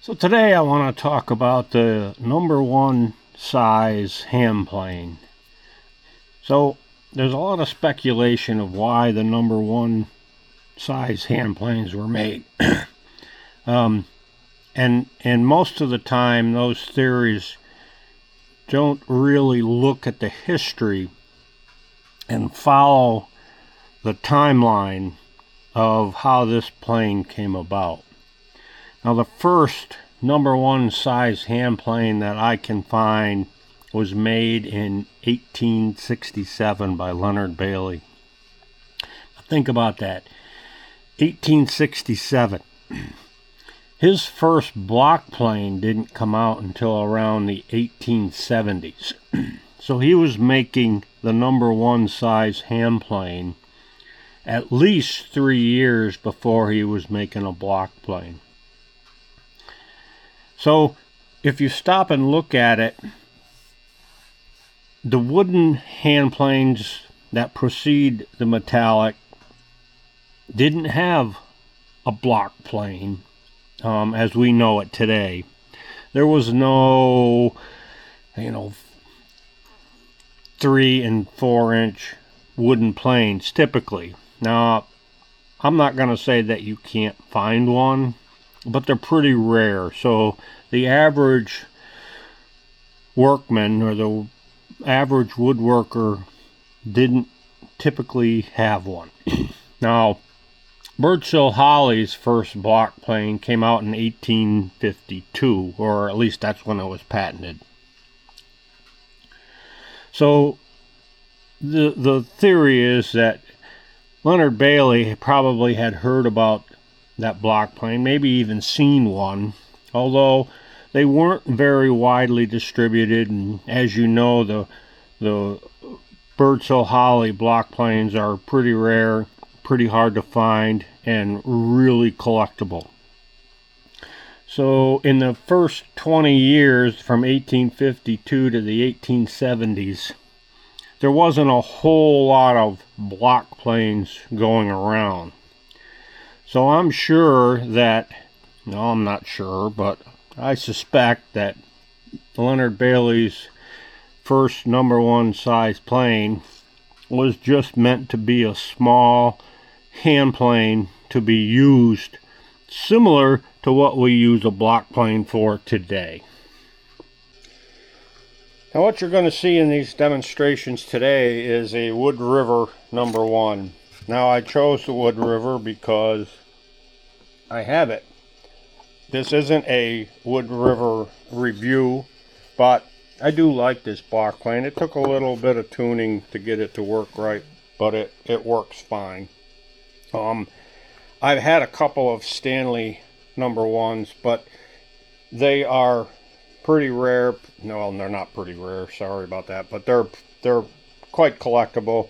So today I want to talk about the number one size hand plane. So there's a lot of speculation of why the number one size hand planes were made. And most of the time those theories don't really look at the history and follow the timeline of how this plane came about. Now, the first number one size hand plane that I can find was made in 1867 by Leonard Bailey. Think about that. 1867. His first block plane didn't come out until around the 1870s. So he was making the number one size hand plane at least 3 years before he was making a block plane. So if you stop and look at it, the wooden hand planes that precede the metallic didn't have a block plane as we know it today. There was no, 3 and 4 inch wooden planes typically. Now, I'm not going to say that you can't find one, but they're pretty rare. So the average workman or the average woodworker didn't typically have one. Now, Birdsell Holley's first block plane came out in 1852, or at least that's when it was patented. So the theory is that Leonard Bailey probably had heard about that block plane, maybe even seen one, although they weren't very widely distributed. And as you know, the Birdsell Holley block planes are pretty rare, pretty hard to find, and really collectible. So in the first 20 years, from 1852 to the 1870s, there wasn't a whole lot of block planes going around. So I'm sure that, no, I'm not sure, but I suspect that Leonard Bailey's first number one size plane was just meant to be a small hand plane to be used similar to what we use a block plane for today. Now what you're going to see in these demonstrations today is a Wood River number one. Now I chose the Wood River because I have it. This isn't a Wood River review, but I do like this block plane. It took a little bit of tuning to get it to work right, but it works fine. I've had a couple of Stanley number ones, but they are pretty rare. No, they're not pretty rare, sorry about that, but they're quite collectible,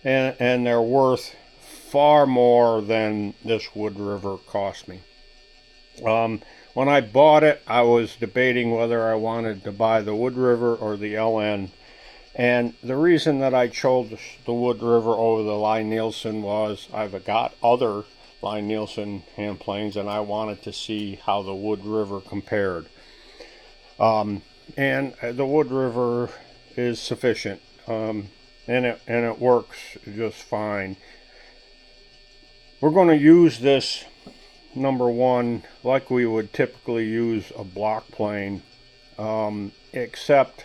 and they're worth far more than this Wood River cost me. When I bought it, I was debating whether I wanted to buy the Wood River or the LN, and the reason that I chose the Wood River over the Lie-Nielsen was I've got other Lie-Nielsen hand planes, and I wanted to see how the Wood River compared. And the Wood River is sufficient, and it works just fine. We're going to use this number one like we would typically use a block plane, except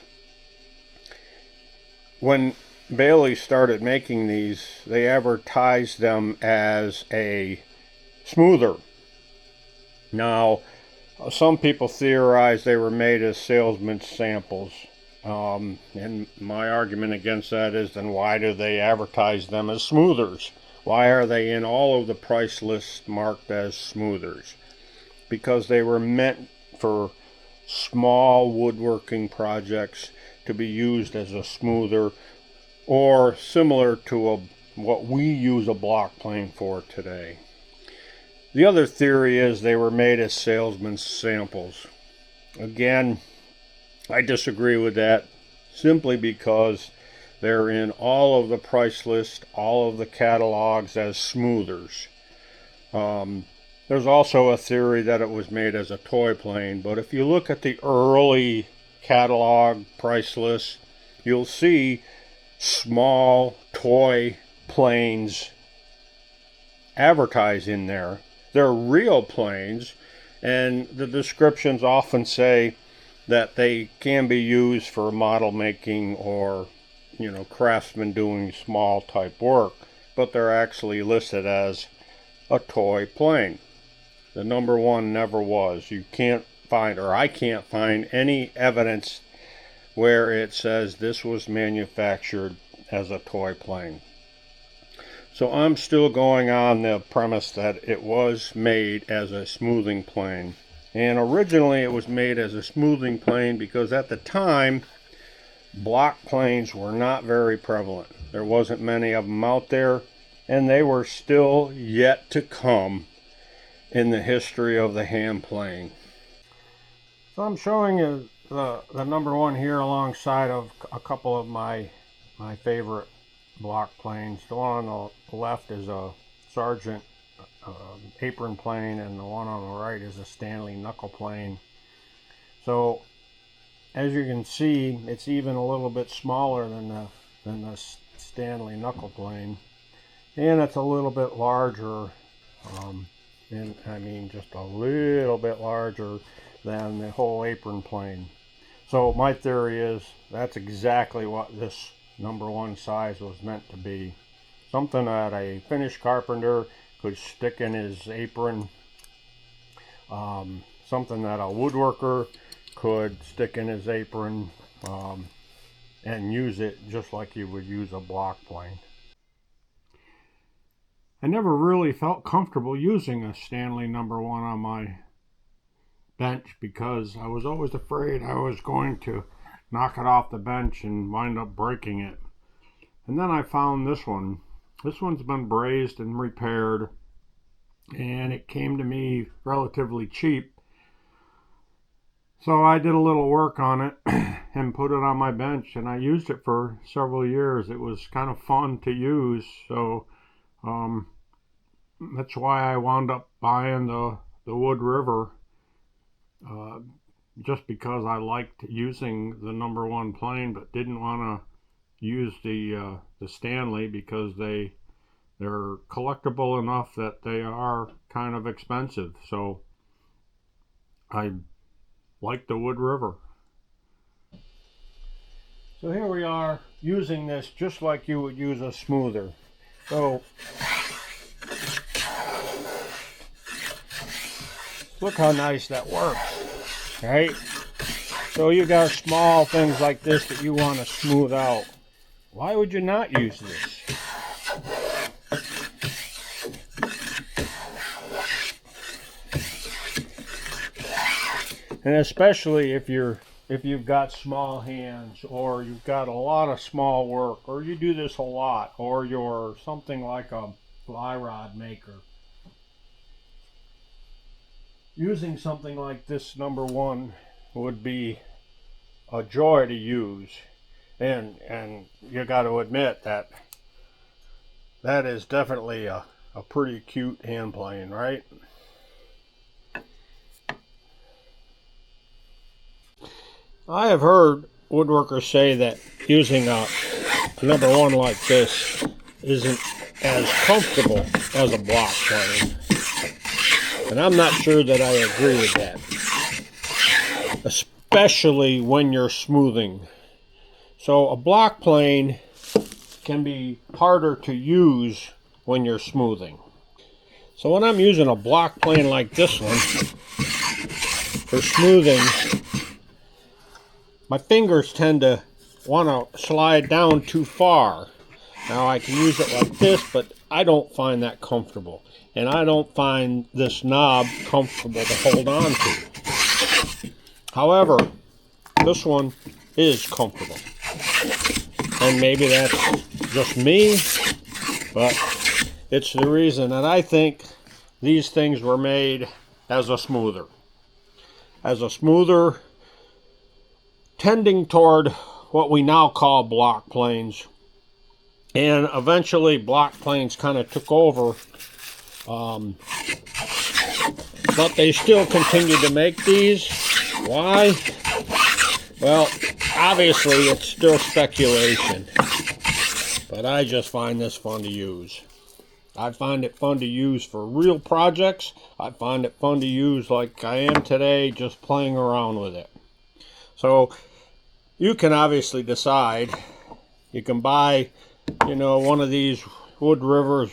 when Bailey started making these, they advertised them as a smoother. Now, some people theorize they were made as salesman's samples, and my argument against that is, then why do they advertise them as smoothers? Why are they in all of the price lists marked as smoothers? Because they were meant for small woodworking projects to be used as a smoother, or similar to what we use a block plane for today. The other theory is they were made as salesman's samples. Again, I disagree with that, simply because they're in all of the price lists, all of the catalogs as smoothers. There's also a theory that it was made as a toy plane, but if you look at the early catalog price list, you'll see small toy planes advertised in there. They're real planes, and the descriptions often say that they can be used for model making or, craftsmen doing small type work, but they're actually listed as a toy plane. The number one never was. You can't find, or I can't find, any evidence where it says this was manufactured as a toy plane. So I'm still going on the premise that it was made as a smoothing plane. And originally it was made as a smoothing plane because at the time, block planes were not very prevalent. There wasn't many of them out there, and they were still yet to come in the history of the hand plane. So I'm showing you the number one here alongside of a couple of my favorite block planes. The one on the left is a Sargent apron plane, and the one on the right is a Stanley knuckle plane. So as you can see, it's even a little bit smaller than the Stanley knuckle plane, and it's a little bit larger. And I mean just a little bit larger than the whole apron plane. So my theory is that's exactly what this number one size was meant to be. Something that a finished carpenter could stick in his apron. Something that a woodworker could stick in his apron and use it just like you would use a block plane. I never really felt comfortable using a Stanley number one on my bench because I was always afraid I was going to knock it off the bench and wind up breaking it. And then I found this one. This one's been brazed and repaired, and it came to me relatively cheap. So I did a little work on it and put it on my bench, and I used it for several years. It was kind of fun to use, so that's why I wound up buying the Wood River, just because I liked using the number one plane, but didn't want to use the Stanley because they're collectible enough that they are kind of expensive. So I like the Wood River. So here we are using this just like you would use a smoother. So look how nice that works, right? So you got small things like this that you want to smooth out. Why would you not use this? And especially if you've got small hands, or you've got a lot of small work, or you do this a lot, or you're something like a fly rod maker. Using something like this number one would be a joy to use, and you got to admit that is definitely a pretty cute hand plane, right? I have heard woodworkers say that using a number one like this isn't as comfortable as a block plane. And I'm not sure that I agree with that. Especially when you're smoothing. So a block plane can be harder to use when you're smoothing. So when I'm using a block plane like this one for smoothing, my fingers tend to want to slide down too far. Now I can use it like this, but I don't find that comfortable. And I don't find this knob comfortable to hold on to. However, this one is comfortable. And maybe that's just me, but it's the reason that I think these things were made as a smoother. As a smoother, tending toward what we now call block planes. And eventually block planes kind of took over but they still continue to make these. Why? Well, obviously it's still speculation, but I just find this fun to use. I find it fun to use for real projects. I find it fun to use like I am today, just playing around with it. So you can obviously decide. You can buy, one of these Wood Rivers,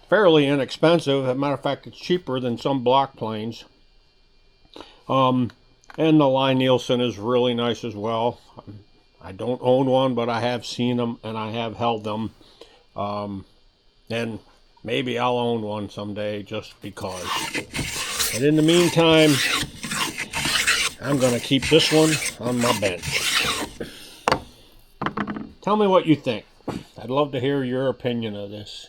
fairly inexpensive. As a matter of fact, it's cheaper than some block planes. And the Lie-Nielsen is really nice as well. I don't own one, but I have seen them and I have held them. And maybe I'll own one someday just because. But in the meantime, I'm going to keep this one on my bench. Tell me what you think. I'd love to hear your opinion of this.